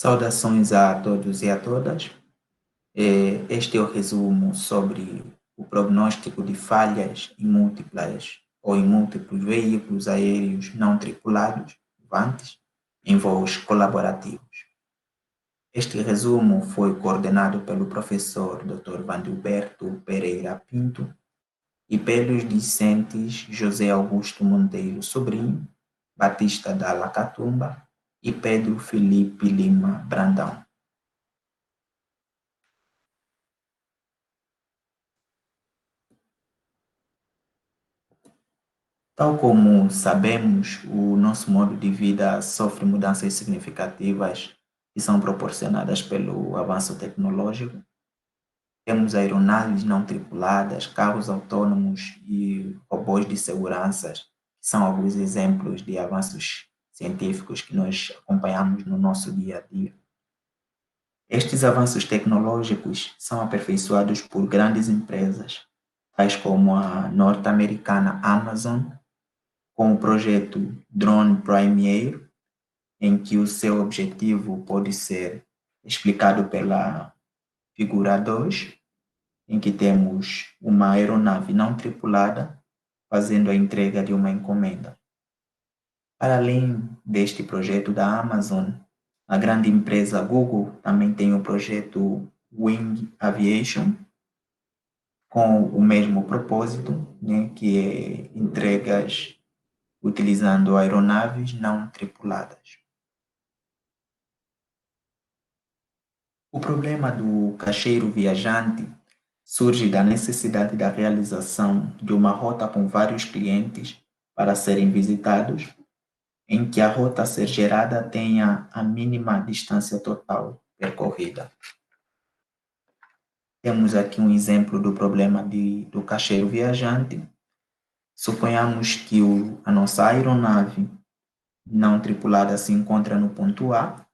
Saudações a todos e a todas. Este é o resumo sobre o prognóstico de falhas em múltiplos veículos aéreos não tripulados, VANTs, em voos colaborativos. Este resumo foi coordenado pelo professor Dr. Vandilberto Pereira Pinto e pelos discentes José Augusto Monteiro Sobrinho, Batista da Lacatumba e Pedro Felipe Lima Brandão. Tal como sabemos, o nosso modo de vida sofre mudanças significativas que são proporcionadas pelo avanço tecnológico. Temos aeronaves não tripuladas, carros autônomos e robôs de segurança, que são alguns exemplos de avanços científicos que nós acompanhamos no nosso dia a dia. Estes avanços tecnológicos são aperfeiçoados por grandes empresas, tais como a norte-americana Amazon, com o projeto Drone Prime Air, em que o seu objetivo pode ser explicado pela figura 2, em que temos uma aeronave não tripulada fazendo a entrega de uma encomenda. Para além deste projeto da Amazon, a grande empresa Google também tem o projeto Wing Aviation, com o mesmo propósito, né, que é entregas utilizando aeronaves não tripuladas. O problema do caixeiro viajante surge da necessidade da realização de uma rota com vários clientes para serem visitados, em que a rota a ser gerada tenha a mínima distância total percorrida. Temos aqui um exemplo do problema do caixeiro viajante. Suponhamos que a nossa aeronave não tripulada se encontra no ponto A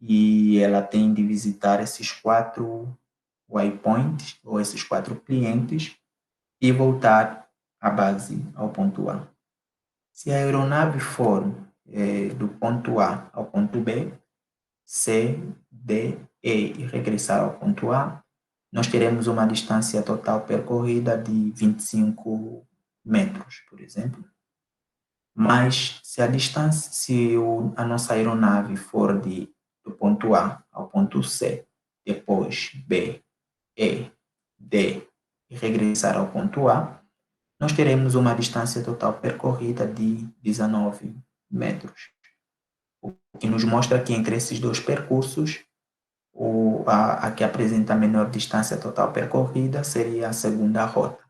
e ela tem de visitar esses 4 waypoints, ou esses 4 clientes, e voltar à base, ao ponto A. Se a aeronave for do ponto A ao ponto B, C, D, E e regressar ao ponto A, nós teremos uma distância total percorrida de 25 metros, por exemplo. Mas se a nossa aeronave for do ponto A ao ponto C, depois B, E, D e regressar ao ponto A, nós teremos uma distância total percorrida de 19 metros. O que nos mostra que entre esses dois percursos, a que apresenta a menor distância total percorrida seria a segunda rota.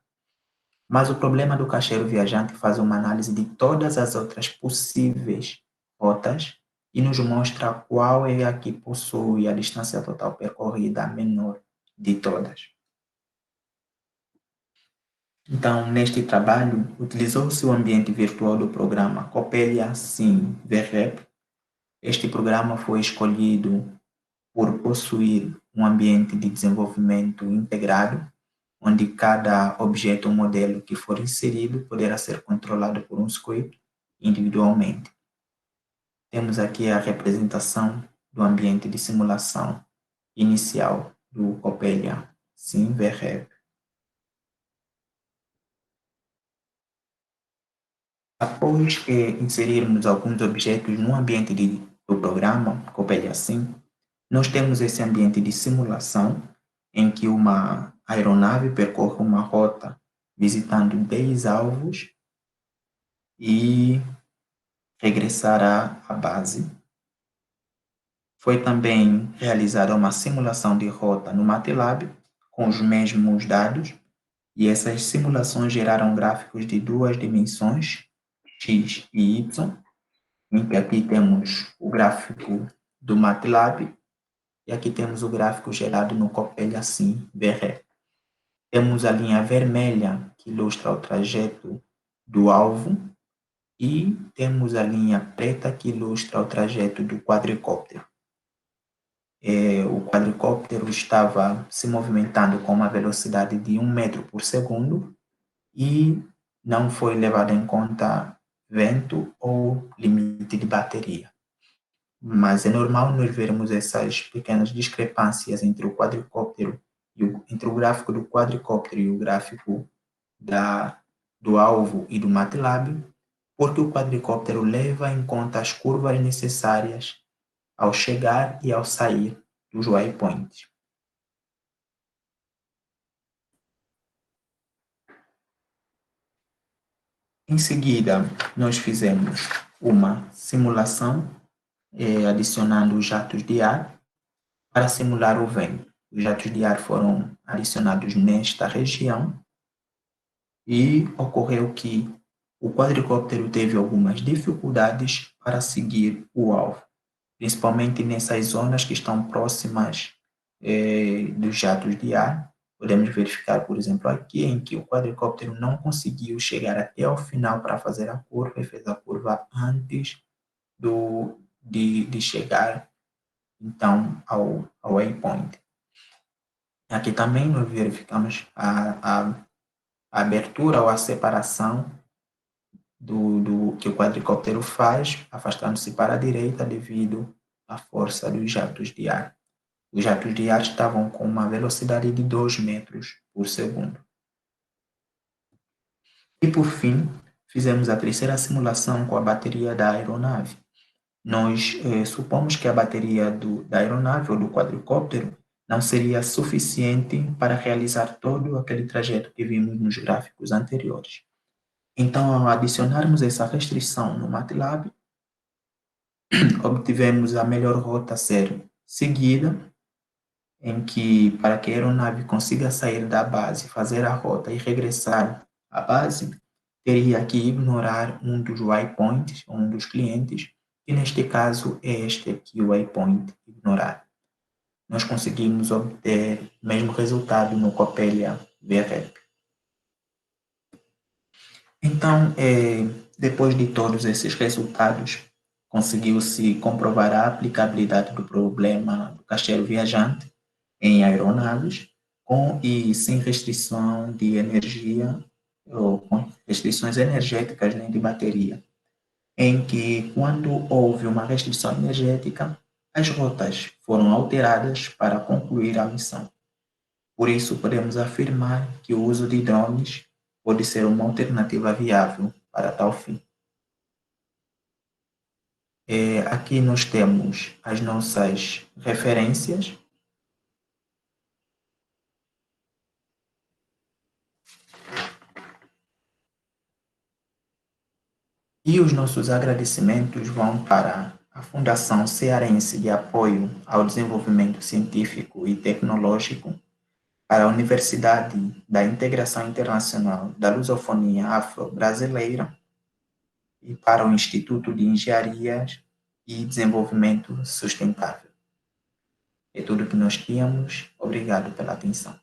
Mas o problema do caixeiro viajante faz uma análise de todas as outras possíveis rotas e nos mostra qual é a que possui a distância total percorrida menor de todas. Então, neste trabalho, utilizou-se o ambiente virtual do programa Coppelia Sim VREP. Este programa foi escolhido por possuir um ambiente de desenvolvimento integrado, onde cada objeto ou modelo que for inserido poderá ser controlado por um script individualmente. Temos aqui a representação do ambiente de simulação inicial do Coppelia Sim VREP. Após inserirmos alguns objetos no ambiente do programa Coppelia Sim, nós temos esse ambiente de simulação em que uma aeronave percorre uma rota visitando 10 alvos e regressará à base. Foi também realizada uma simulação de rota no MATLAB com os mesmos dados e essas simulações geraram gráficos de 2 dimensões, X e Y, em que aqui temos o gráfico do MATLAB e aqui temos o gráfico gerado no Coppelia Sim VRE. Temos a linha vermelha que ilustra o trajeto do alvo e temos a linha preta que ilustra o trajeto do quadricóptero. O quadricóptero estava se movimentando com uma velocidade de 1 metro por segundo e não foi levado em conta vento ou limite de bateria. mas é normal nós vermos essas pequenas discrepâncias entre o quadricóptero entre o gráfico do quadricóptero e o gráfico da, do alvo e do MATLAB, porque o quadricóptero leva em conta as curvas necessárias ao chegar e ao sair dos waypoints. Em seguida, nós fizemos uma simulação, adicionando os jatos de ar para simular o vento. Os jatos de ar foram adicionados nesta região e ocorreu que o quadricóptero teve algumas dificuldades para seguir o alvo, principalmente nessas zonas que estão próximas dos jatos de ar. Podemos verificar, por exemplo, aqui em que o quadricóptero não conseguiu chegar até o final para fazer a curva e fez a curva antes de chegar, então, ao waypoint. Aqui também nós verificamos a abertura ou a separação do que o quadricóptero faz, afastando-se para a direita devido à força dos jatos de ar. Os jatos de ar estavam com uma velocidade de 2 metros por segundo. E, por fim, fizemos a terceira simulação com a bateria da aeronave. Nós supomos que a bateria da aeronave ou do quadricóptero não seria suficiente para realizar todo aquele trajeto que vimos nos gráficos anteriores. Então, ao adicionarmos essa restrição no MATLAB, obtivemos a melhor rota a ser seguida, em que, para que a aeronave consiga sair da base, fazer a rota e regressar à base, teria que ignorar um dos waypoints, um dos clientes, e neste caso é este aqui o waypoint ignorar. Nós conseguimos obter o mesmo resultado no Coppelia VREP. Então, depois de todos esses resultados, conseguiu-se comprovar a aplicabilidade do problema do caixeiro viajante em aeronaves, com e sem restrição de energia, ou com restrições energéticas nem de bateria, em que, quando houve uma restrição energética, as rotas foram alteradas para concluir a missão. Por isso, podemos afirmar que o uso de drones pode ser uma alternativa viável para tal fim. Aqui nós temos as nossas referências. E os nossos agradecimentos vão para a Fundação Cearense de Apoio ao Desenvolvimento Científico e Tecnológico, para a Universidade da Integração Internacional da Lusofonia Afro-Brasileira e para o Instituto de Engenharia e Desenvolvimento Sustentável. É tudo que nós tínhamos. Obrigado pela atenção.